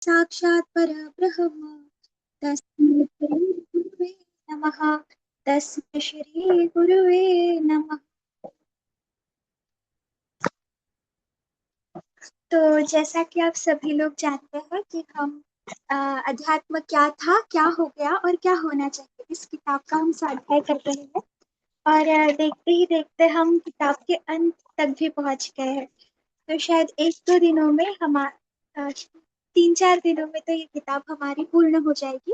साक्षात् परब्रह्म तस्मै श्री गुरुवे नमः। तस्मै श्री गुरुवे नमः। तो जैसा कि आप सभी लोग जानते हैं कि हम अध्यात्म क्या था, क्या हो गया और क्या होना चाहिए, इस किताब का हम स्वाध्याय कर रहे हैं। और देखते ही देखते हम किताब के अंत तक भी पहुंच गए हैं। तो शायद एक दो दिनों में तीन चार दिनों में तो ये किताब हमारी पूर्ण हो जाएगी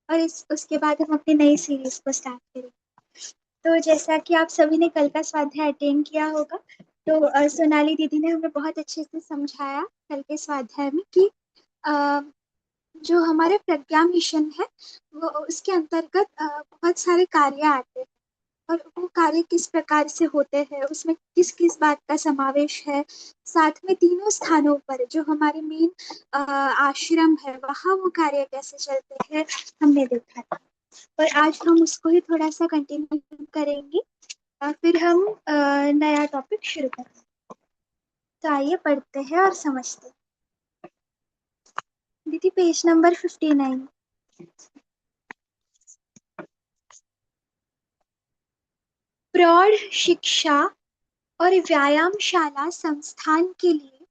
और इस उसके बाद हम अपनी नई सीरीज को स्टार्ट करेंगे। तो जैसा कि आप सभी ने कल का स्वाध्याय अटेंड किया होगा, तो सोनाली दीदी ने हमें बहुत अच्छे से समझाया कल के स्वाध्याय में कि अ, जो हमारे प्रज्ञा मिशन है वो उसके अंतर्गत बहुत सारे कार्य आते हैं और वो कार्य किस प्रकार से होते हैं, उसमें किस किस बात का समावेश है। साथ में तीनों स्थानों पर जो हमारे मेन आश्रम है वहाँ वो कार्य कैसे चलते हैं हमने देखा था। और आज हम उसको ही थोड़ा सा कंटिन्यू करेंगे और फिर हम नया टॉपिक शुरू करेंगे। तो आइए पढ़ते हैं और समझते हैं। दीदी पेज नंबर 59। प्रौढ़ शिक्षा और व्यायामशाला संस्थान के लिए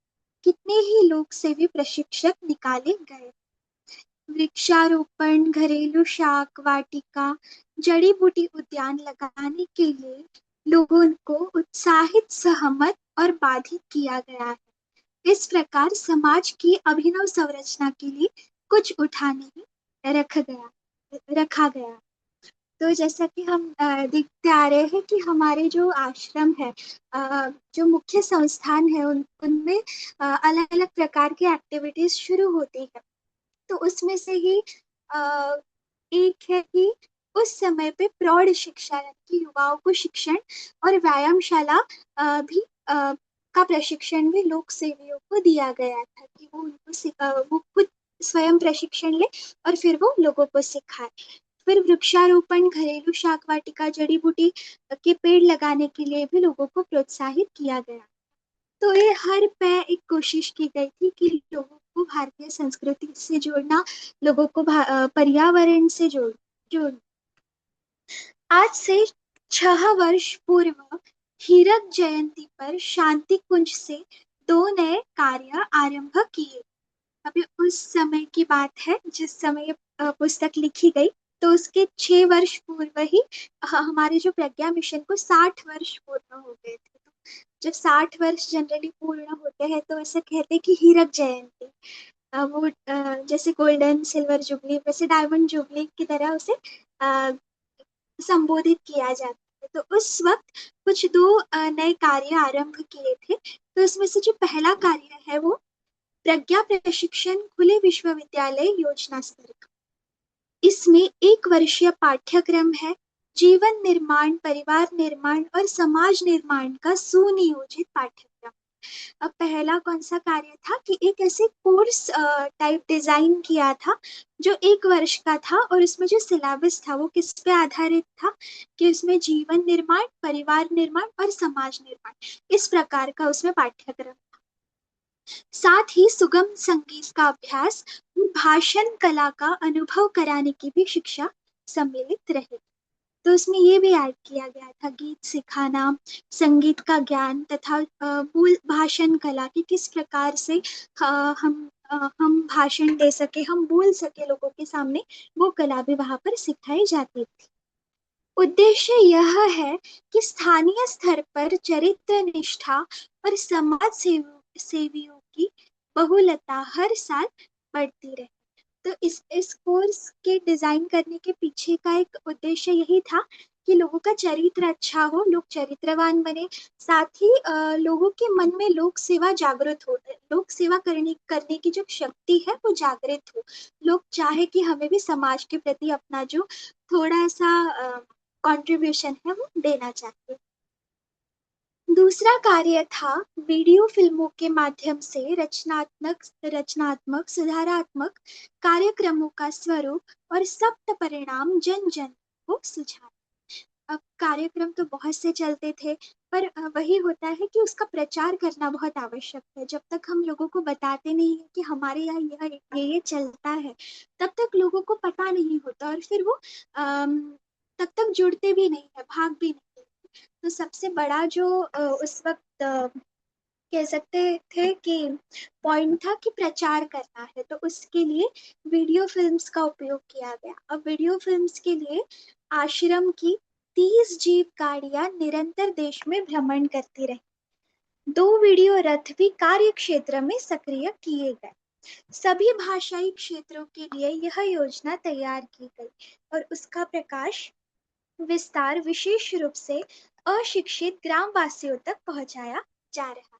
कितने ही लोक सेवी प्रशिक्षक निकाले गए। वृक्षारोपण, घरेलू शाक वाटिका, जड़ी बूटी उद्यान लगाने के लिए लोगों को उत्साहित, सहमत और बाधित किया गया है। इस प्रकार समाज की अभिनव संरचना के लिए कुछ उठाने में रखा गया। तो जैसा कि हम देखते आ रहे हैं कि हमारे जो आश्रम है, जो मुख्य संस्थान है, उनमें अलग अलग प्रकार की एक्टिविटीज शुरू होती है। तो उसमें से ही अ, एक है कि उस समय पे प्रौढ़ शिक्षा यानी कि युवाओं को शिक्षण और व्यायामशाला भी का प्रशिक्षण भी लोक सेवियों को दिया गया था कि वो वो खुद स्वयं प्रशिक्षण ले और फिर वो लोगों को सिखाए। फिर वृक्षारोपण, घरेलू शाक वाटिका, जड़ी बूटी के पेड़ लगाने के लिए भी लोगों को प्रोत्साहित किया गया। तो ये हर पे एक कोशिश की गई थी कि लोगों को भारतीय संस्कृति से जोड़ना, लोगों को पर्यावरण से जोड़। आज से 6 वर्ष पूर्व हीरक जयंती पर शांति कुंज से 2 नए कार्य आरंभ किए। अभी उस समय की बात है जिस समय ये पुस्तक लिखी गई। तो उसके 6 वर्ष पूर्व ही हमारे जो प्रज्ञा मिशन को 60 वर्ष पूर्ण हो गए थे। तो जब 60 वर्ष जनरली पूर्ण होते हैं तो ऐसा कहते हैं कि हीरक जयंती, वो जैसे गोल्डन सिल्वर जुबली वैसे डायमंड जुबली की तरह उसे अ, संबोधित किया जाता है। तो उस वक्त कुछ 2 नए कार्य आरंभ किए थे। तो इसमें से जो पहला कार्य है वो प्रज्ञा प्रशिक्षण खुले विश्वविद्यालय योजना स्तर का। इसमें 1 वर्षीय पाठ्यक्रम है। जीवन निर्माण, परिवार निर्माण और समाज निर्माण का सुनियोजित पाठ्यक्रम। अब पहला कौन सा कार्य था कि एक ऐसे कोर्स टाइप डिजाइन किया था जो 1 वर्ष का था और उसमें जो सिलेबस था वो किस पे आधारित था कि उसमें जीवन निर्माण, परिवार निर्माण और समाज निर्माण, इस प्रकार का उसमें पाठ्यक्रम। साथ ही सुगम संगीत का अभ्यास, भाषण कला का अनुभव कराने की भी शिक्षा सम्मिलित रहे। तो उसमें ये भी ऐड किया गया था गीत सिखाना, संगीत का ज्ञान तथा मूल भाषण कला की किस प्रकार से हम भाषण दे सके, हम बोल सके लोगों के सामने, वो कला भी वहां पर सिखाई जाती थी। उद्देश्य यह है कि स्थानीय स्तर पर चरित्र निष्ठा और समाज सेवियों की बहुलता हर साल बढ़ती रहे। तो इस कोर्स के डिजाइन करने के पीछे का एक उद्देश्य यही था कि लोगों का चरित्र अच्छा हो, लोग चरित्रवान बने। साथ ही लोगों के मन में लोक सेवा जागृत हो, लोक सेवा करने की जो शक्ति है वो जागृत हो। लोग चाहे कि हमें भी समाज के प्रति अपना जो थोड़ा सा कंट्रीब्यूशन है वो देना चाहिए। दूसरा कार्य था वीडियो फिल्मों के माध्यम से रचनात्मक सुधारात्मक कार्यक्रमों का स्वरूप और सप्त परिणाम जन जन को सुझाना। अब कार्यक्रम तो बहुत से चलते थे, पर वही होता है कि उसका प्रचार करना बहुत आवश्यक है। जब तक हम लोगों को बताते नहीं है कि हमारे यहाँ ये चलता है, तब तक लोगों को पता नहीं होता और फिर वो तब तक जुड़ते भी नहीं है, भाग भी नहीं है। तो सबसे बड़ा जो उस वक्त कह सकते थे कि पॉइंट था कि प्रचार करना है, तो उसके लिए वीडियो फिल्म्स का उपयोग किया गया। अब वीडियो फिल्म्स के लिए आश्रम की 30 जीप गाड़ियां निरंतर देश में भ्रमण करती रही। 2 वीडियो रथ भी कार्य क्षेत्र में सक्रिय किए गए। सभी भाषाई क्षेत्रों के लिए यह योजना तैयार की गई और उसका प्रकाश विस्तार विशेष रूप से अशिक्षित ग्रामवासियों तक पहुंचाया जा रहा।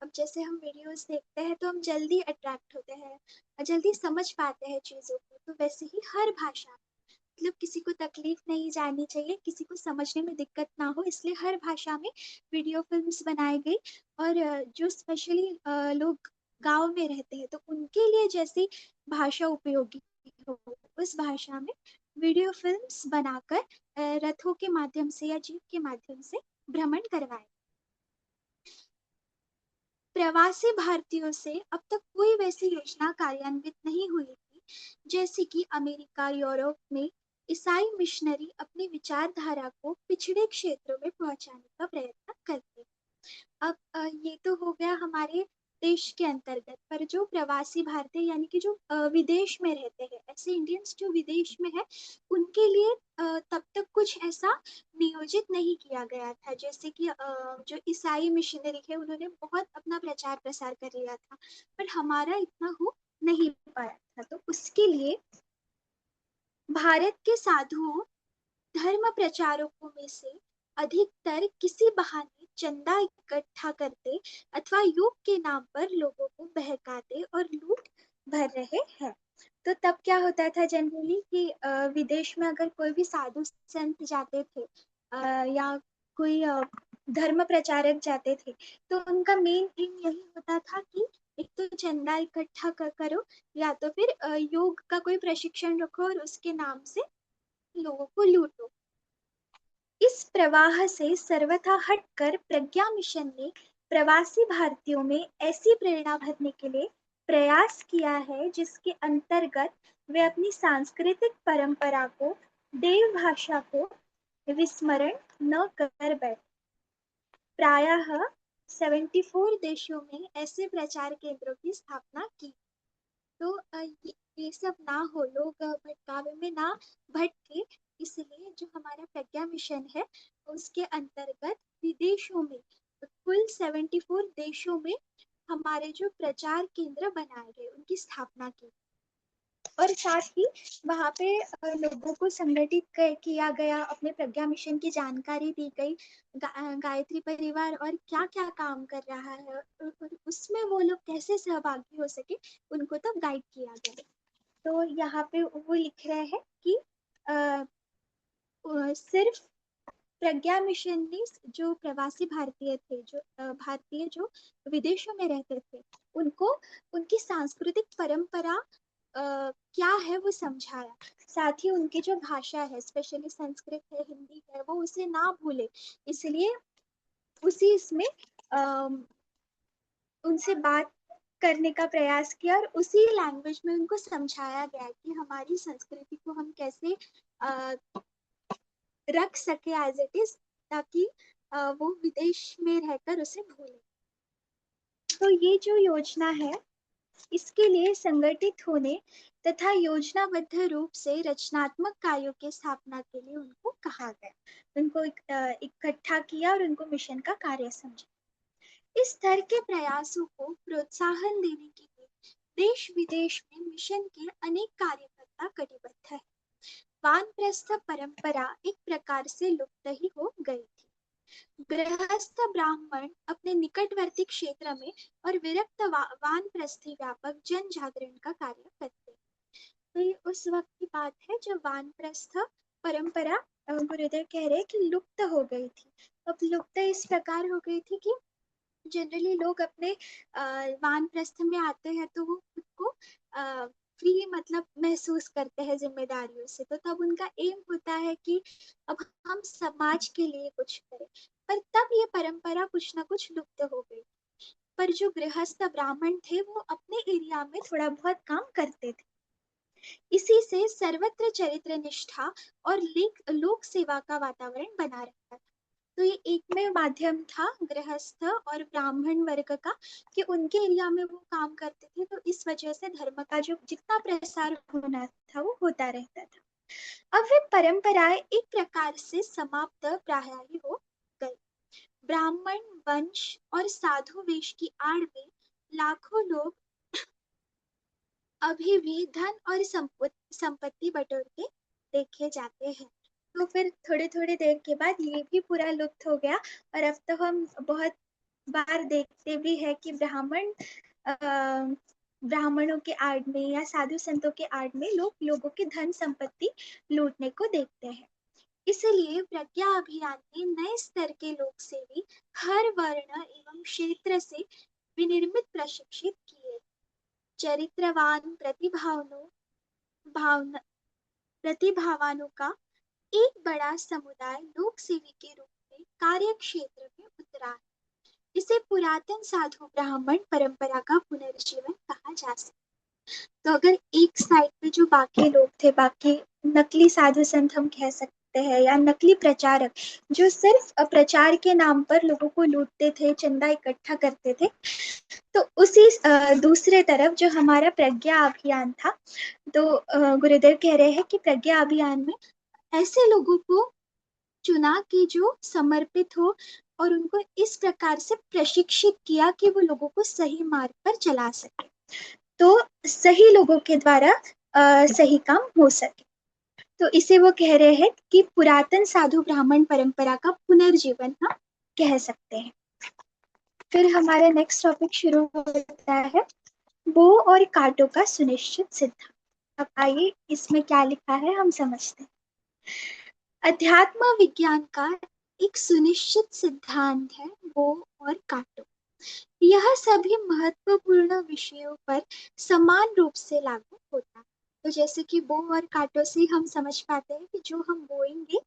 अब जैसे हम वीडियोस देखते हैं तो हम जल्दी अट्रैक्ट होते हैं और जल्दी समझ पाते हैं चीजों को, तो वैसे ही हर भाषा, मतलब किसी को तकलीफ नहीं जानी चाहिए, किसी को समझने में दिक्कत ना हो, इसलिए हर भाषा में वीडियो फिल्म्स बनाई गई। और जो स्पेशली लोग गांव में रहते हैं तो उनके लिए जैसी भाषा उपयोगी हो, उस भाषा में वीडियो फिल्म्स बनाकर रथों के माध्यम से या जीप के माध्यम से भ्रमण करवाए। प्रवासी भारतीयों से अब तक कोई वैसी योजना कार्यान्वित नहीं हुई थी जैसे कि अमेरिका, यूरोप में ईसाई मिशनरी अपनी विचारधारा को पिछड़े क्षेत्रों में पहुंचाने का प्रयत्न करते। अब ये तो हो गया हमारे देश के अंतर्गत, पर जो प्रवासी भारतीय यानी कि जो विदेश में रहते हैं, ऐसे इंडियंस जो विदेश में है, उनके लिए तब तक कुछ ऐसा नियोजित नहीं किया गया था। जैसे कि जो ईसाई मिशनरी है उन्होंने बहुत अपना प्रचार प्रसार कर लिया था, पर हमारा इतना हो नहीं पाया था। तो उसके लिए भारत के साधुओं, धर्म प्रचारकों में से अधिकतर किसी बहाने चंदा इकट्ठा करते अथवा योग के नाम पर लोगों को बहकाते और लूट भर रहे हैं। तो तब क्या होता था जनरली कि विदेश में अगर कोई भी साधु संत जाते थे या कोई धर्म प्रचारक जाते थे, तो उनका मेन एम यही होता था कि एक तो चंदा इकट्ठा करो, या तो फिर योग का कोई प्रशिक्षण रखो और उसके नाम से लोगों को लूटो। इस प्रवाह से सर्वथा हटकर प्रज्ञा मिशन ने प्रवासी भारतीयों में ऐसी प्रेरणा भरने के लिए प्रयास किया है जिसके अंतर्गत वे अपनी सांस्कृतिक परंपरा को, देव भाषा को विस्मरण न कर बैठे। प्रायः 74 देशों में ऐसे प्रचार केंद्रों की स्थापना की। तो ये सब ना हो, लोग भटकावे में ना भटके, इसलिए जो हमारा प्रज्ञा मिशन है उसके अंतर्गत विदेशों में, कुल 74 देशों में हमारे जो प्रचार केंद्र बनाए गए उनकी स्थापना की। और साथ ही वहाँ पे लोगों को संगठित किया गया, अपने प्रज्ञा मिशन की जानकारी दी गई, गायत्री परिवार और क्या क्या काम कर रहा है और उसमें वो लोग कैसे सहभागी हो सके, उनको तब गाइड किया गया। तो यहाँ पे वो लिख रहे हैं कि अ, सिर्फ प्रज्ञा मिशन ने जो प्रवासी भारतीय थे, जो भारतीय जो विदेशों में रहते थे, उनको उनकी सांस्कृतिक परंपरा क्या है वो समझाया। साथ ही उनकी जो भाषा है, स्पेशली संस्कृत है, हिंदी है, वो उसे ना भूले, इसलिए उसी इसमें उनसे बात करने का प्रयास किया और उसी लैंग्वेज में उनको समझाया गया कि हमारी संस्कृति को हम कैसे रख सके एज इट इज, ताकि वो विदेश में रहकर उसे भूले। तो ये जो योजना है, इसके लिए संगठित होने तथा योजनाबद्ध रूप से रचनात्मक कार्यों की स्थापना के लिए उनको कहा गया, उनको इकट्ठा किया और उनको मिशन का कार्य समझा। इस तरह के प्रयासों को प्रोत्साहन देने के लिए देश विदेश में मिशन के अनेक कार्यकर्ता कटिबद्ध है। वानप्रस्थ परंपरा एक प्रकार से लुप्त ही हो गई थी। गृहस्थ ब्राह्मण अपने निकटवर्ती क्षेत्र में और विरक्त वानप्रस्थी व्यापक जन जागरण का कार्य करते। तो ये उस वक्त की बात है जब वानप्रस्थ परंपरा गुरुदेव कह रहे कि लुप्त हो गई थी। अब लुप्त इस प्रकार हो गई थी कि जनरली लोग अपने वानप्रस्थ में आते हैं तो वो खुद को फ्री मतलब महसूस करते हैं जिम्मेदारियों से, तो तब उनका एम होता है कि अब हम समाज के लिए कुछ करें। पर तब ये परंपरा कुछ ना कुछ लुप्त हो गई। पर जो गृहस्थ ब्राह्मण थे वो अपने एरिया में थोड़ा बहुत काम करते थे। इसी से सर्वत्र चरित्र निष्ठा और लोक सेवा का वातावरण बना रहता था। तो ये एकमेव माध्यम था गृहस्थ और ब्राह्मण वर्ग का कि उनके एरिया में वो काम करते थे, तो इस वजह से धर्म का जो जितना प्रसार होना था वो होता रहता था। अब वे परंपराएं एक प्रकार से समाप्त प्राय ही हो गई। ब्राह्मण वंश और साधु वेश की आड़ में लाखों लोग अभी भी धन और संपत्ति बटोरते देखे जाते हैं। तो फिर थोड़ी थोड़ी देर के बाद ये भी पूरा लुप्त हो गया, और अब तो हम बहुत बार देखते भी है कि ब्राह्मणों के आड़ में या साधु संतों के आड़ में लोग लोगों की धन संपत्ति लूटने को देखते हैं। इसलिए प्रज्ञा अभियान ने नए स्तर के लोक सेवी हर वर्ण एवं क्षेत्र से विनिर्मित प्रशिक्षित किए। चरित्रवान प्रतिभावानों का एक बड़ा समुदाय लोक सेवी के रूप में कार्य क्षेत्र में उतरा। इसे पुरातन साधु ब्राह्मण परंपरा का पुनर्जीवन कहा जा सकता है। तो अगर एक साइड पे जो बाकी लोग थे, बाकी नकली साधु संत हम कह सकते हैं या नकली प्रचारक, जो सिर्फ प्रचार के नाम पर लोगों को लूटते थे, चंदा इकट्ठा करते थे, तो उसी दूसरे तरफ जो हमारा प्रज्ञा अभियान था, तो गुरुदेव कह रहे हैं कि प्रज्ञा अभियान में ऐसे लोगों को चुना कि जो समर्पित हो, और उनको इस प्रकार से प्रशिक्षित किया कि वो लोगों को सही मार्ग पर चला सके, तो सही लोगों के द्वारा सही काम हो सके। तो इसे वो कह रहे हैं कि पुरातन साधु ब्राह्मण परंपरा का पुनर्जीवन हम कह सकते हैं। फिर हमारा नेक्स्ट टॉपिक शुरू होता है, बो और कांटों का सुनिश्चित सिद्धांत। अब आइए इसमें क्या लिखा है हम समझते हैं। अध्यात्म विज्ञान का एक सुनिश्चित सिद्धांत है बो और कांटों। यह सभी महत्वपूर्ण विषयों पर समान रूप से लागू होता है। तो जैसे कि बो और कांटों से हम समझ पाते हैं कि जो हम बोएंगे,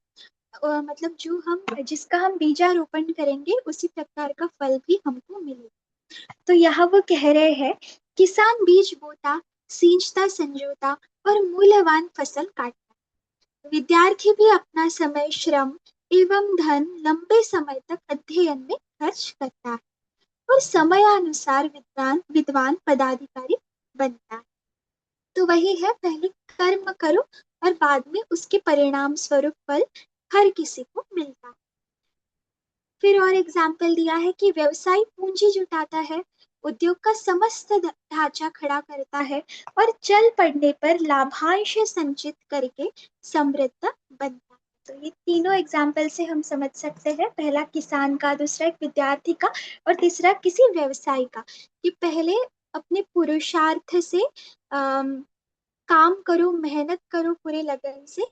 मतलब जो हम जिसका हम बीजारोपण करेंगे उसी प्रकार का फल भी हमको मिलेगा। तो यहाँ वो कह रहे हैं, किसान बीज बोता, सींचता संजोता और मूल्यवान फसल काटता। विद्यार्थी भी अपना समय, श्रम एवं धन लंबे समय तक अध्ययन में खर्च करता है और समयानुसार विद्वान विद्वान पदाधिकारी बनता है। तो वही है, पहले कर्म करो और बाद में उसके परिणाम स्वरूप फल हर किसी को मिलता है। फिर और एग्जाम्पल दिया है कि व्यवसाय पूंजी जुटाता है, उद्योग का समस्त ढांचा खड़ा करता है और चल पड़ने पर लाभांश संचित करके समृद्ध बनता है। तो ये तीनों एग्जाम्पल से हम समझ सकते हैं, पहला किसान का, दूसरा एक विद्यार्थी का, और तीसरा किसी व्यवसायी का, कि पहले अपने पुरुषार्थ से काम करो, मेहनत करो पूरे लगन से,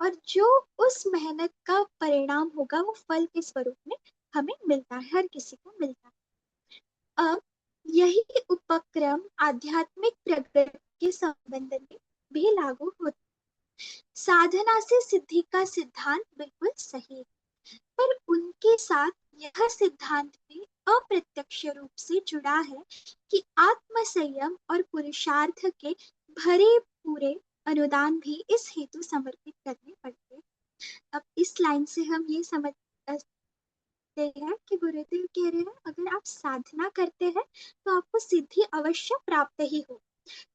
और जो उस मेहनत का परिणाम होगा वो फल के स्वरूप में हमें मिलता है, हर किसी को मिलता है। अब यही उपक्रम आध्यात्मिक प्रगति के संबंध में भी लागू होता है। साधना से सिद्धि का सिद्धांत बिल्कुल सही है, पर उनके साथ यह सिद्धांत भी अप्रत्यक्ष रूप से जुड़ा है कि आत्म संयम और पुरुषार्थ के भरे पूरे अनुदान भी इस हेतु समर्पित करने पड़ते हैं। अब इस लाइन से हम ये समझते हैं कि गुरुदेव कह रहे हैं, अगर आप साधना करते हैं तो आपको सिद्धि अवश्य प्राप्त ही हो,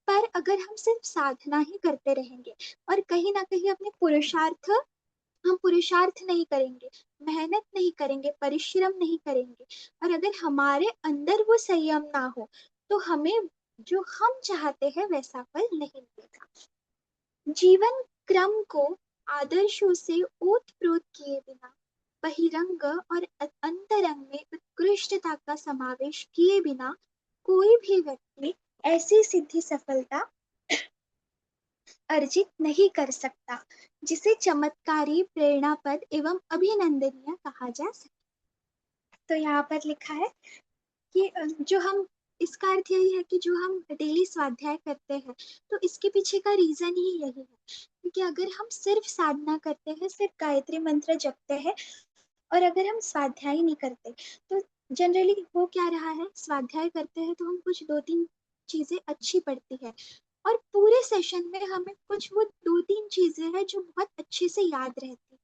पर अगर हम सिर्फ साधना ही करते रहेंगे और कहीं ना कहीं अपने हम पुरुषार्थ नहीं करेंगे, मेहनत नहीं करेंगे, परिश्रम नहीं करेंगे, और अगर हमारे अंदर वो संयम ना हो, तो हमें जो हम चाहते हैं वैसा फल नहीं मिलेगा। जीवन क्रम को आदर्शों से ओतप्रोत किए बिना, बहिरंग और अंतरंग में उत्कृष्टता का समावेश किए बिना कोई भी व्यक्ति ऐसी सिद्धि सफलता अर्जित नहीं कर सकता जिसे चमत्कारी, प्रेरणापद एवं अभिनंदनीय कहा जा सके। तो यहाँ पर लिखा है कि जो हम इसका अर्थ यही है कि जो हम डेली स्वाध्याय करते हैं, तो इसके पीछे का रीजन ही यही है, क्योंकि अगर हम सिर्फ साधना करते हैं, सिर्फ गायत्री मंत्र जपते हैं, और अगर हम स्वाध्याय नहीं करते, तो जनरली हो क्या रहा है, स्वाध्याय करते हैं तो हम कुछ दो तीन चीजें अच्छी पढ़ती है, और पूरे सेशन में हमें कुछ वो दो तीन चीजें हैं जो बहुत अच्छे से याद रहती है,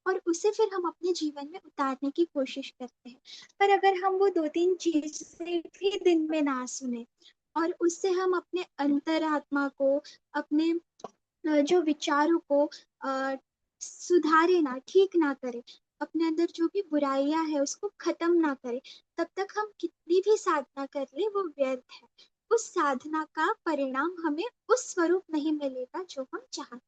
और उसे फिर हम अपने जीवन में उतारने की कोशिश करते हैं। पर अगर हम वो दो तीन चीजें भी दिन में ना सुने, और उससे हम अपने अंतरात्मा को, अपने जो विचारों को सुधारे ना, ठीक ना करे, अपने अंदर जो भी बुराइयां है उसको खत्म ना करे, तब तक हम कितनी भी साधना कर ले वो व्यर्थ है। उस साधना का परिणाम हमें उस स्वरूप नहीं मिलेगा जो हम चाहते।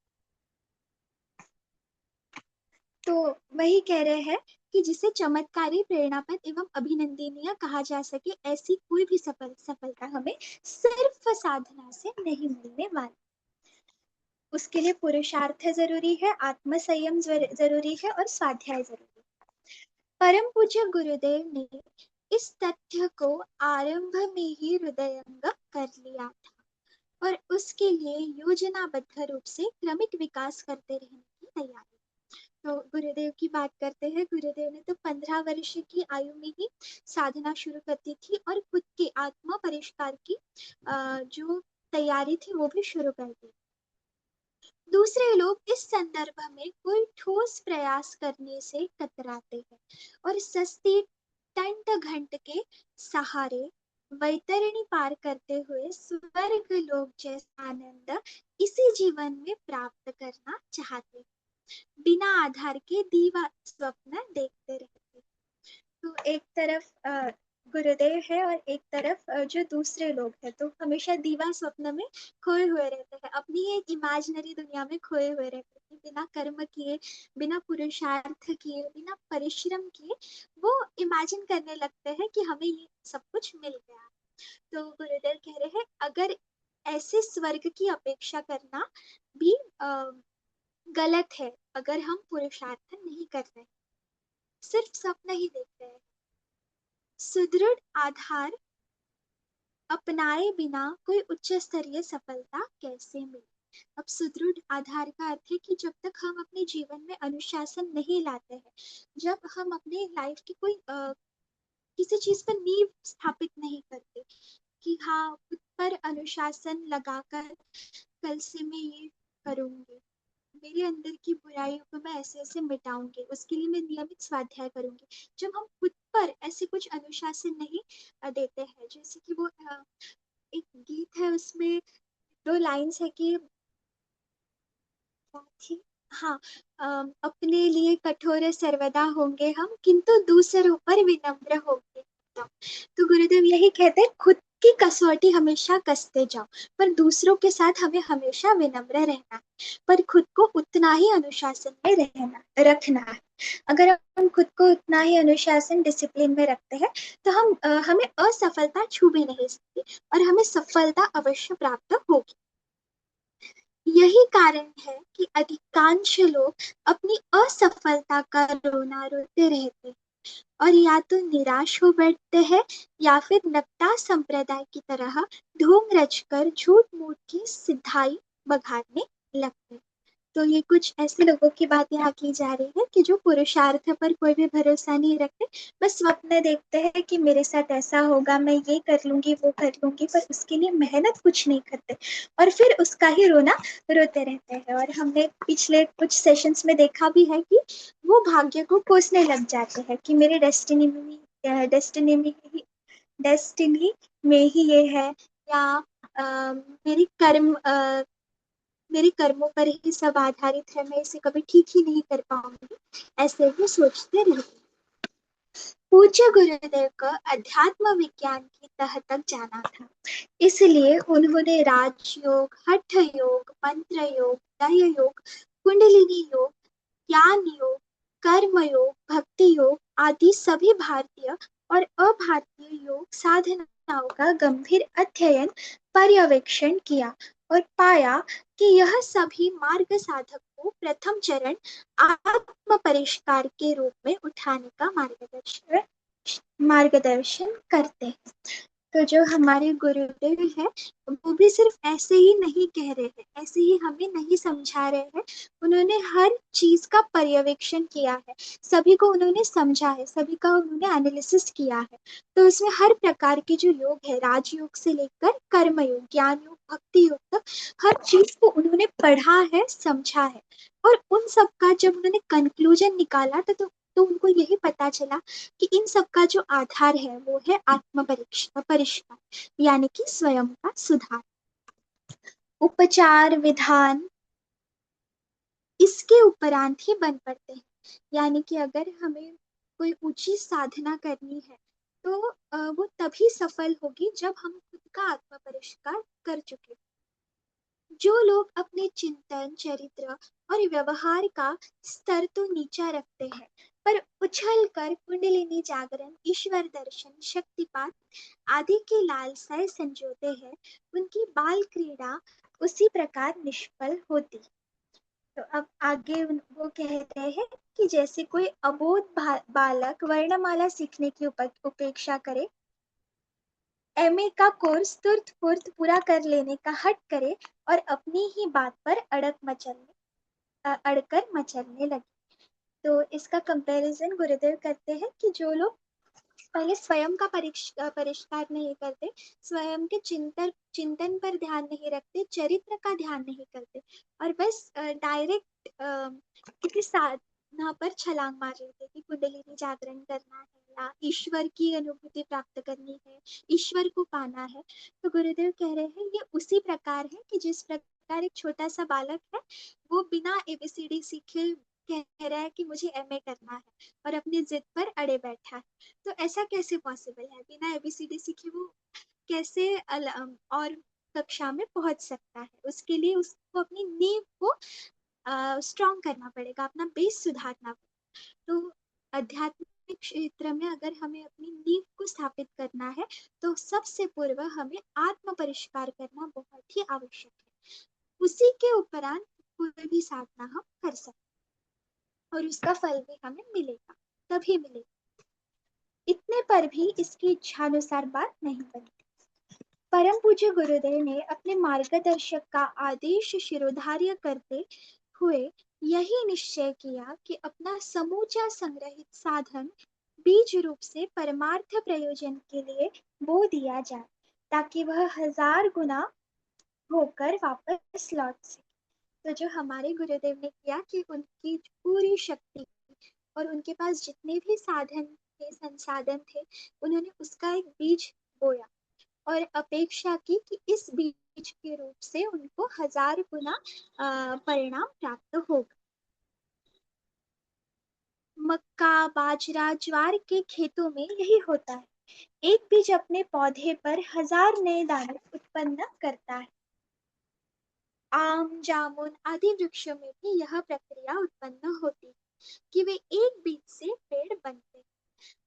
तो वही कह रहे हैं कि जिसे चमत्कारी, प्रेरणापद एवं अभिनंदनीय कहा जा सके, ऐसी कोई भी सफलता हमें सिर्फ साधना से नहीं मिलने वाली। उसके लिए पुरुषार्थ जरूरी है, आत्म संयम जरूरी है, और स्वाध्याय जरूरी है। परम पूज्य गुरुदेव ने इस तथ्य को आरंभ में ही हृदयंगम कर लिया था, और उसके लिए योजनाबद्ध रूप से क्रमिक विकास करते रहने की तैयारी। तो गुरुदेव की बात करते हैं। गुरुदेव ने तो 15 वर्ष की आयु में ही साधना शुरू कर दी थी, और खुद के आत्मा परिष्कार की जो तैयारी थी वो भी शुरू कर दी। दूसरे लोग इस संदर्भ में कोई ठोस प्रयास करने से कतराते हैं, और सस्ती टंट घंट के सहारे वैतरणी पार करते हुए स्वर्ग लोक जैसा आनंद इसी जीवन में प्राप्त करना चाहते हैं, बिना आधार के दीवा स्वप्न देखते रहते। तो एक तरफ गुरुदेव है, और एक तरफ जो दूसरे लोग हैं, तो हमेशा दीवा स्वप्न में खोए हुए रहते हैं, अपनी एक इमेजिनरी दुनिया में खोए हुए रहते हैं, बिना कर्म किए, बिना पुरुषार्थ किए, बिना परिश्रम किए वो इमेजिन करने लगते हैं कि हमें ये सब कुछ मिल गया। तो गुरुदेव कह रहे हैं, अगर ऐसे स्वर्ग की अपेक्षा करना भी गलत है, अगर हम पुरुषार्थ नहीं कर रहे, सिर्फ सपना ही देख रहे हैं। सुदृढ़ आधार अपनाए बिना कोई उच्च स्तरीय सफलता कैसे मिले। अब सुदृढ़ आधार का अर्थ है कि जब तक हम अपने जीवन में अनुशासन नहीं लाते हैं, जब हम अपने लाइफ की कोई किसी चीज पर नींव स्थापित नहीं करते, कि हाँ खुद पर अनुशासन लगाकर कल से मैं ये करूंगी, मेरे अंदर की बुराइयों को मैं ऐसे ऐसे मिटाऊंगी, उसके लिए मैं नियमित स्वाध्याय करूंगी। जब हम खुद पर ऐसे कुछ अनुशासन नहीं देते हैं, जैसे कि वो एक गीत है, उसमें दो लाइन्स है कि क्या थी, हाँ, अपने लिए कठोर सर्वदा होंगे हम, किंतु दूसरों पर विनम्र होंगे एकदम। तो गुरुदेव यही कहते हैं, खुद की कसौटी हमेशा कसते जाओ, पर दूसरों के साथ हमें हमेशा विनम्र रहना है, पर खुद को उतना ही अनुशासन में रहना रखना है। अगर हम खुद को उतना ही अनुशासन डिसिप्लिन में रखते हैं, तो हमें असफलता छू भी नहीं सकती, और हमें सफलता अवश्य प्राप्त होगी। यही कारण है कि अधिकांश लोग अपनी असफलता का रोना रोते रहते हैं, और या तो निराश हो बैठते हैं, या फिर नक्ता संप्रदाय की तरह ढोंग रचकर झूठ मूठ की सिद्धाई बघाड़ने लगते हैं। तो ये कुछ ऐसे लोगों की बात यहाँ की जा रही है कि जो पुरुषार्थ पर कोई भी भरोसा नहीं रखते, बस स्वप्न देखते हैं कि मेरे साथ ऐसा होगा, मैं ये कर लूंगी वो कर लूंगी, पर उसके लिए मेहनत कुछ नहीं करते, और फिर उसका ही रोना रोते रहते हैं। और हमने पिछले कुछ सेशंस में देखा भी है कि वो भाग्य को कोसने लग जाते हैं कि मेरे डेस्टिनी में ही ये है, या मेरी मेरे कर्मों पर ही सब आधारित है, मैं इसे कभी ठीक ही नहीं कर पाऊंगी, ऐसे भी सोचते रहते। पूज्य गुरुदेव को अध्यात्म विज्ञान की तह तक जाना था, इसलिए उन्होंने राजयोग, हठ योग, मंत्र योग, दय योग, कुंडलिनी योग, ज्ञान योग, कर्म योग, भक्ति योग आदि सभी भारतीय और अभारतीय योग साधनाओं का गंभीर अध्ययन, पर्यवेक्षण किया, और पाया कि यह सभी मार्ग साधक को प्रथम चरण आत्म परिष्कार के रूप में उठाने का मार्गदर्शन करते हैं। तो जो हमारे गुरुदेव है वो भी सिर्फ ऐसे ही नहीं कह रहे हैं, ऐसे ही हमें नहीं समझा रहे हैं। उन्होंने हर चीज का पर्यवेक्षण किया है, सभी को उन्होंने समझा है, सभी का उन्होंने एनालिसिस किया है। तो इसमें हर प्रकार के जो योग है, राजयोग से लेकर कर्मयोग, ज्ञान योग, भक्ति योग तक, हर चीज को उन्होंने पढ़ा है, समझा है। और उन सब का जब उन्होंने कंक्लूजन निकाला तो उनको यही पता चला कि इन सब का जो आधार है वो है आत्म परिष्कार, यानी कि स्वयं का सुधार। उपचार विधान इसके उपरांत ही बन पड़ते हैं। यानी कि अगर हमें कोई ऊंची साधना करनी है तो वो तभी सफल होगी जब हम खुद का आत्म परिष्कार कर चुके। जो लोग अपने चिंतन, चरित्र और व्यवहार का स्तर तो नीचा रखते हैं, पर उछल कर कुंडलिनी जागरण, ईश्वर दर्शन, शक्तिपात आदि की लालसाएं संजोते हैं, उनकी बाल क्रीड़ा उसी प्रकार निष्फल होती। तो अब आगे वो कहते हैं कि जैसे कोई अबोध बालक वर्णमाला सीखने की उपेक्षा करे, एमए का कोर्स तुर्त फुर्त पूरा कर लेने का हट करे और अपनी ही बात पर अड़कर मचलने लगे। तो इसका कंपैरिजन गुरुदेव करते हैं कि जो लोग पहले स्वयं का परिष्कार नहीं करते, स्वयं के चिंतन पर ध्यान नहीं रखते, चरित्र का ध्यान नहीं करते, और बस डायरेक्ट किसी साधना पर छलांग मार लेते कि कुंडलिनी जागरण करना है या ईश्वर की अनुभूति प्राप्त करनी है, ईश्वर को पाना है। तो गुरुदेव कह रहे हैं ये उसी प्रकार है कि जिस प्रकार एक छोटा सा बालक है, वो बिना एबीसीडी सीखे कह रहा है कि मुझे एमए करना है और अपनी जिद पर अड़े बैठा है। तो ऐसा कैसे पॉसिबल है, बिना एबीसीडी सीखे वो कैसे और कक्षा में पहुंच सकता है? उसके लिए उसको अपनी नींव को स्ट्रॉन्ग करना पड़ेगा, अपना बेस सुधारना पड़ेगा। तो आध्यात्मिक क्षेत्र में अगर हमें अपनी नींव को स्थापित करना है तो सबसे पूर्व हमें आत्म परिष्कार करना बहुत ही आवश्यक है। उसी के उपरांत कोई भी साधना हम कर सकते हैं और उसका फल भी हमें मिलेगा, तभी मिलेगा। इतने पर भी इसकी इच्छानुसार बात नहीं बनी। परम पूज्य गुरुदेव ने अपने मार्गदर्शक का आदेश शिरोधार्य करते हुए यही निश्चय किया कि अपना समूचा संग्रहित साधन बीज रूप से परमार्थ प्रयोजन के लिए बो दिया जाए, ताकि वह 1000 गुना होकर वापस लौट सके। तो जो हमारे गुरुदेव ने किया कि उनकी पूरी शक्ति और उनके पास जितने भी साधन थे, संसाधन थे, उन्होंने उसका एक बीज बोया और अपेक्षा की कि इस बीज के रूप से उनको 1000 गुना परिणाम प्राप्त होगा। मक्का, बाजरा, ज्वार के खेतों में यही होता है। एक बीज अपने पौधे पर 1000 नए दाने उत्पन्न करता है। आम, जामुन आदि वृक्षों में भी यह प्रक्रिया उत्पन्न होती है कि वे एक बीज से पेड़ बनते हैं,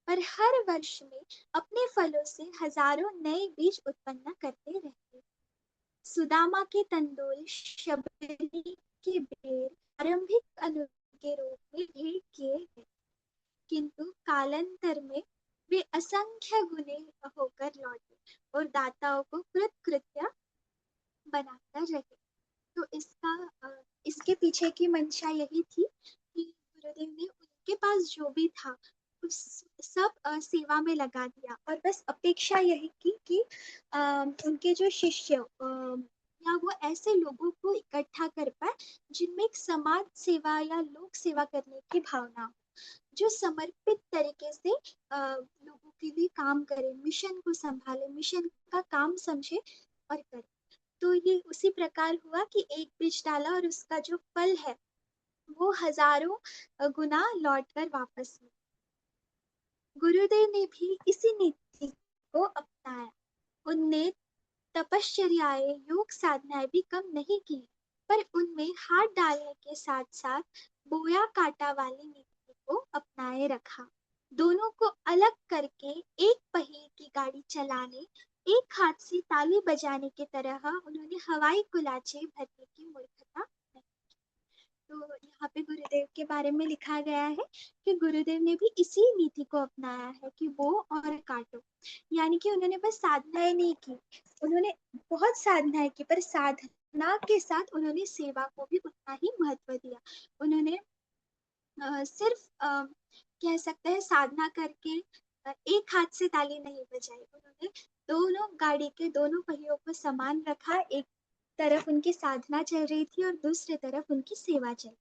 पर हर वर्ष में अपने फलों से हजारों नए बीज उत्पन्न करते रहते हैं। सुदामा के तंदुल, शबरी के बेर आरंभिक अनुभव के रूप में भेंट किए गए, किंतु कालांतर में वे असंख्य गुने होकर लौटे और दाताओं को कृतकृत्य बनाकर रहे। तो इसके पीछे की मंशा यही थी कि गुरुदेव ने उनके पास जो भी था उस सब सेवा में लगा दिया और बस अपेक्षा यही की कि उनके जो शिष्य या वो ऐसे लोगों को इकट्ठा कर पाए जिनमें एक समाज सेवा या लोक सेवा करने की भावना हो, जो समर्पित तरीके से लोगों के लिए काम करे, मिशन को संभाले, मिशन का काम समझे और करे। तो ये उसी प्रकार हुआ कि एक बीज डाला और उसका जो फल है वो हजारों गुना लौट कर वापस हुआ। गुरुदेव ने भी इसी नीति को अपनाया। उनने तपश्चर्याएं, योग साधनाएं भी कम नहीं की, पर उनमें हाथ डालने के साथ साथ बोया काटा वाली नीति को अपनाए रखा। दोनों को अलग करके एक पहिए की गाड़ी चलाने, एक हाथ से ताली बजाने की तरह उन्होंने हवाई कुलाचे भरने की मूर्खता नहीं की। तो यहाँ पे गुरुदेव के बारे में लिखा गया है कि गुरुदेव ने भी इसी नीति को अपनाया है कि बो और काटो। यानी कि उन्होंने बस साधनाएं नहीं की, उन्होंने बहुत साधनाएं की, पर साधना के साथ उन्होंने सेवा को भी उतना ही महत्व दिया। उन्होंने सिर्फ कह सकते हैं साधना करके एक हाथ से ताली नहीं बजाई। उन्होंने दोनों गाड़ी के दोनों पहियों को समान रखा, एक तरफ उनकी साधना चल रही थी और दूसरी तरफ उनकी सेवा चल।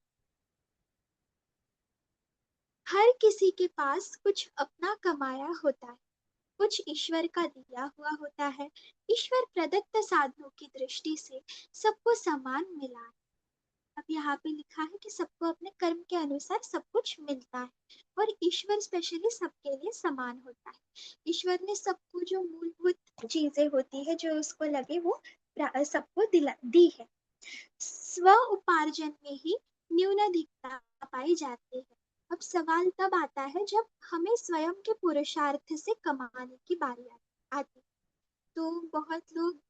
हर किसी के पास कुछ अपना कमाया होता है, कुछ ईश्वर का दिया हुआ होता है। ईश्वर प्रदत्त साधनों की दृष्टि से सबको समान मिला है। अब यहाँ पे लिखा है कि सबको अपने कर्म के अनुसार सब कुछ मिलता है, और ईश्वर स्पेशली सबके लिए समान होता है। ईश्वर ने सबको जो मूलभूत चीजें होती है जो उसको लगे वो सबको दिला दी है। स्व उपार्जन में ही न्यूनाधिकता पाई जाती है। अब सवाल तब आता है जब हमें स्वयं के पुरुषार्थ से कमाने की बारी आती। तो बहुत लोग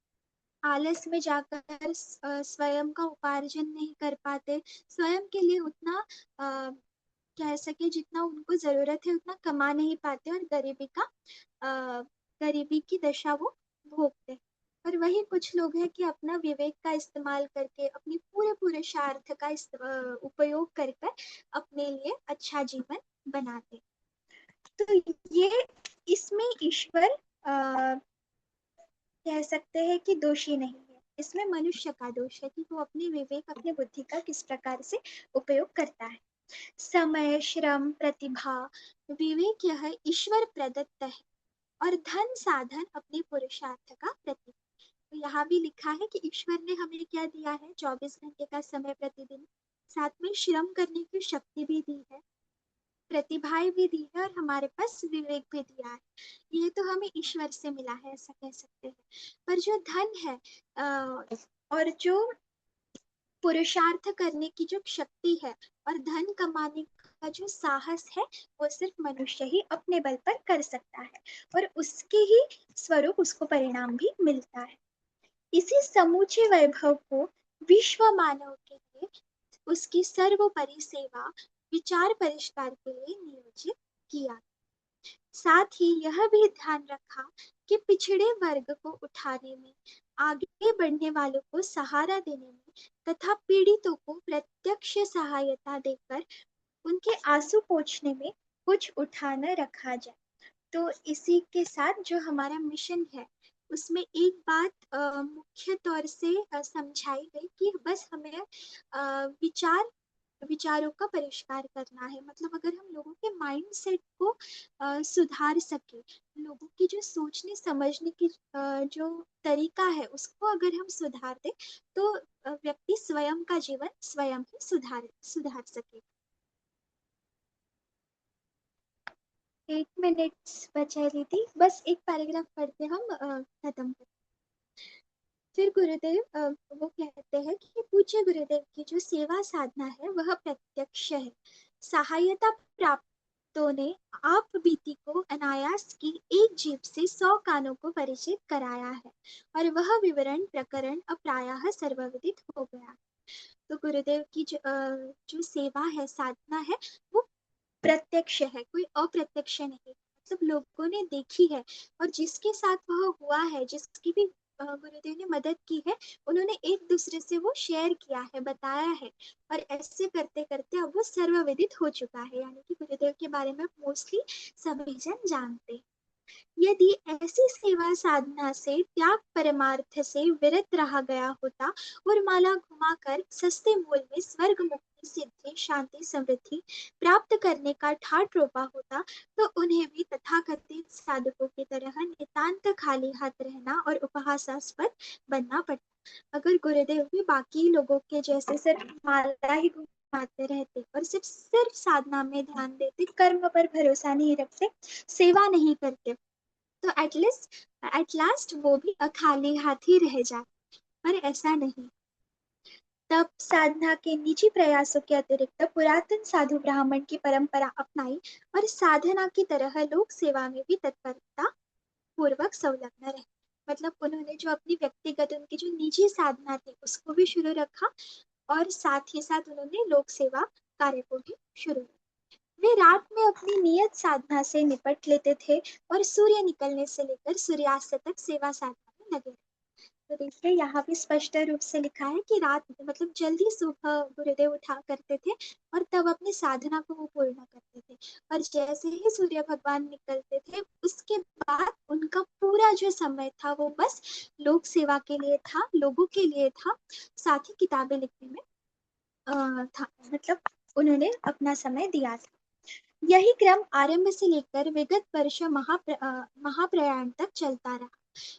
आलस में जाकर स्वयं का उपार्जन नहीं कर पाते, स्वयं के लिए उतना कह सके जितना उनको जरूरत है उतना कमा नहीं पाते, और अ, गरीबी की दशा वो भोगते हैं। और वही कुछ लोग हैं कि अपना विवेक का इस्तेमाल करके अपनी पूरे पुरुषार्थ का उपयोग कर कर अपने लिए अच्छा जीवन बनाते। तो ये इसमें ईश्वर कह सकते हैं कि दोषी नहीं है, इसमें मनुष्य का दोष है कि वो अपने विवेक अपने बुद्धि का किस प्रकार से उपयोग करता है। समय, श्रम, प्रतिभा, विवेक यह ईश्वर प्रदत्त है, और धन साधन अपने पुरुषार्थ का प्रतीक। तो यहाँ भी लिखा है कि ईश्वर ने हमें क्या दिया है, 24 घंटे का समय प्रतिदिन, साथ में श्रम करने की शक्ति भी दी है, प्रतिभाएं भी दी है, और हमारे पास विवेक भी दिया है। ये तो हमें ईश्वर से मिला है, ऐसा कह सकते हैं। पर जो धन है और जो पुरुषार्थ करने की जो शक्ति है और धन कमाने का जो साहस है, वो सिर्फ मनुष्य ही अपने बल पर कर सकता है, और उसके ही स्वरूप उसको परिणाम भी मिलता है। इसी समूचे वैभव को विश्व मानव के लिए उसकी सर्वोपरि सेवा विचार परिष्कार के लिए नियोजित किया। साथ ही यह भी ध्यान रखा कि पिछड़े वर्ग को उठाने में, आगे बढ़ने वालों को सहारा देने में तथा पीड़ितों को प्रत्यक्ष सहायता देकर उनके आंसू पोंछने में कुछ उठा न रखा जाए। तो इसी के साथ जो हमारा मिशन है उसमें एक बात मुख्य तौर से समझाई गई कि बस हमें विचारों का परिष्कार करना है। मतलब अगर हम लोगों के माइंड सेट को सुधार सके, लोगों की जो सोचने समझने की जो तरीका है उसको अगर हम सुधार दे, तो व्यक्ति स्वयं का जीवन स्वयं ही सुधार सुधार सके। 1 मिनट बचा दीदी, बस एक पैराग्राफ पढ़ते हम खत्म कर। फिर गुरुदेव वो कहते हैं कि पूज्य गुरुदेव की जो सेवा साधना है वह प्रत्यक्ष है। सहायता प्राप्तों ने आप बीती को अनायास की एक जीभ से 100 कानों को परिचित कराया है, और वह विवरण प्रकरण अब प्रायः सर्वविदित हो गया। तो गुरुदेव की जो सेवा है, साधना है, वो प्रत्यक्ष है, कोई अप्रत्यक्ष नहीं। मतलब लोगों ने देखी है, और जिसके साथ वह हुआ है, जिसकी भी गुरुदेव ने मदद की है, उन्होंने एक दूसरे से वो शेयर किया है, बताया है, और ऐसे करते करते अब वो सर्वविदित हो चुका है, यानी कि गुरुदेव के बारे में मोस्टली सभी जन जानते हैं। यदि ऐसी सेवा साधना से त्याग परमार्थ से विरत रहा गया होता और माला घुमाकर सस्ते मूल में स्वर्ग मुक्ति सिद्धि शांति समृद्धि प्राप्त करने का ठाट रोपा होता, तो उन्हें भी तथाकथित साधकों की तरह नितांत खाली हाथ रहना और उपहासास्पद बनना पड़ता। अगर गुरुदेव भी बाकी लोगों के जैसे सिर्फ माला ही घुमाते रहते और सिर्फ सिर्फ साधना में ध्यान देते, कर्म पर भरोसा नहीं रखते, सेवा नहीं करते, तो एट लास्ट वो भी खाली हाथ ही रह जाए। पर ऐसा नहीं। तब साधना के निजी प्रयासों के अतिरिक्त पुरातन साधु ब्राह्मण की परंपरा अपनाई, और साधना की तरह लोक सेवा में भी तत्परता पूर्वक संलग्न रहे। मतलब उन्होंने जो अपनी व्यक्तिगत उनकी जो निजी साधना थी उसको भी शुरू रखा, और साथ ही साथ उन्होंने लोक सेवा कार्य को भी शुरू किया। वे रात में अपनी नियत साधना से निपट लेते थे और सूर्य निकलने से लेकर सूर्यास्त तक सेवा साधना में लगे। तो देखिए यहाँ भी स्पष्ट रूप से लिखा है कि रात मतलब जल्दी सुबह गुरुदेव उठा करते थे और तब अपनी साधना को वो पूर्ण करते थे। और जैसे ही सूर्य भगवान निकलते थे उसके बाद उनका पूरा जो समय था वो बस लोक सेवा के लिए था, लोगों के लिए था, साथ ही किताबें लिखने में था, मतलब उन्होंने अपना समय दिया था। यही क्रम आरंभ से लेकर विगत वर्ष महाप्रयाण तक चलता रहा।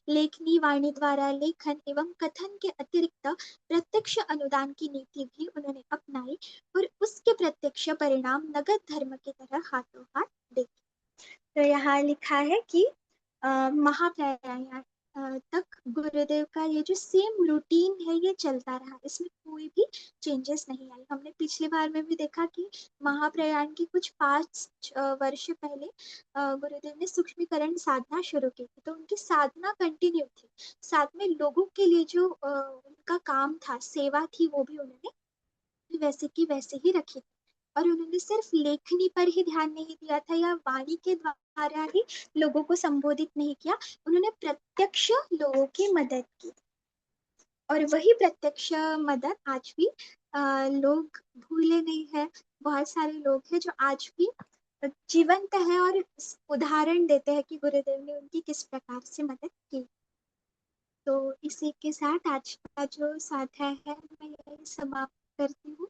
लेखनी वाणी द्वारा लेखन एवं कथन के अतिरिक्त प्रत्यक्ष अनुदान की नीति भी उन्होंने अपनाई और उसके प्रत्यक्ष परिणाम नगद धर्म की तरह हाथों हाथ देखे। तो यहाँ लिखा है कि महाप्रयाण तक गुरुदेव का ये जो सेम रूटीन है ये चलता रहा, इसमें कोई भी चेंजेस नहीं आई। हमने पिछले बार में भी देखा कि महाप्रयाण के कुछ 5 वर्ष पहले गुरुदेव ने सूक्ष्मीकरण साधना शुरू की थी, तो उनकी साधना कंटिन्यू थी। साथ में लोगों के लिए जो उनका काम था, सेवा थी, वो भी उन्होंने वैसे की वैसे ही रखी थी। और उन्होंने सिर्फ लेखनी पर ही ध्यान नहीं दिया था या वाणी के द्वारा ही लोगों को संबोधित नहीं किया, उन्होंने प्रत्यक्ष लोगों की मदद की। और वही प्रत्यक्ष मदद आज भी लोग भूले नहीं है। बहुत सारे लोग हैं जो आज भी जीवंत है और उदाहरण देते हैं कि गुरुदेव ने उनकी किस प्रकार से मदद की। तो इसी के साथ आज का जो स्वाध्याय है मैं यही समाप्त करती हूँ।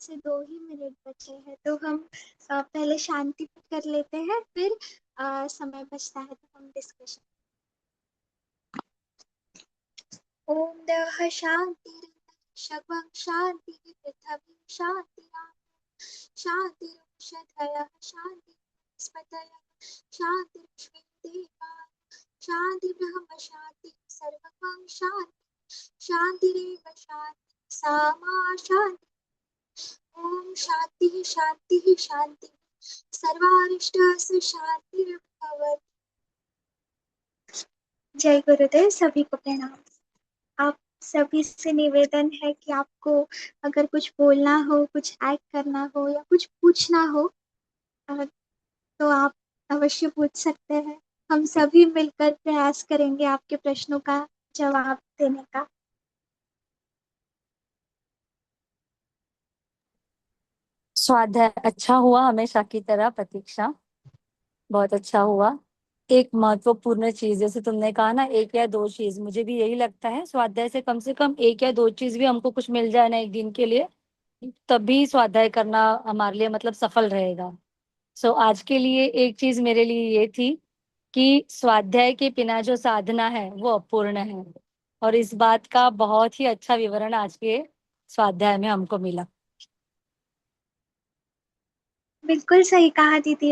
से 2 ही मिनट बचे हैं तो हम पहले शांति कर लेते हैं, फिर समय बचता है तो हम डिस्कशन। ओम दह शांति शवं शांति पृथ्वी शांति शांति शांति स्पतय शांति देवा शांति ब्रह्म शांति सर्वं शांति शांतिरेव शांति सामा शांति। ओम शांति शांति शांति सर्वारिष्ट शांति। जय गुरुदेव, सभी को प्रणाम। आप सभी से निवेदन है कि आपको अगर कुछ बोलना हो, कुछ ऐड करना हो या कुछ पूछना हो तो आप अवश्य पूछ सकते हैं। हम सभी मिलकर प्रयास करेंगे आपके प्रश्नों का जवाब देने का। स्वाध्याय अच्छा हुआ, हमेशा की तरह प्रतीक्षा, बहुत अच्छा हुआ। एक महत्वपूर्ण चीज जैसे तुमने कहा ना, 1 या 2 चीज, मुझे भी यही लगता है स्वाध्याय से कम 1 या 2 चीज भी हमको कुछ मिल जाए ना एक दिन के लिए, तभी स्वाध्याय करना हमारे लिए मतलब सफल रहेगा। सो आज के लिए एक चीज मेरे लिए ये थी कि स्वाध्याय के बिना जो साधना है वो अपूर्ण है, और इस बात का बहुत ही अच्छा विवरण आज के स्वाध्याय में हमको मिला। बिल्कुल सही कहा दीदी।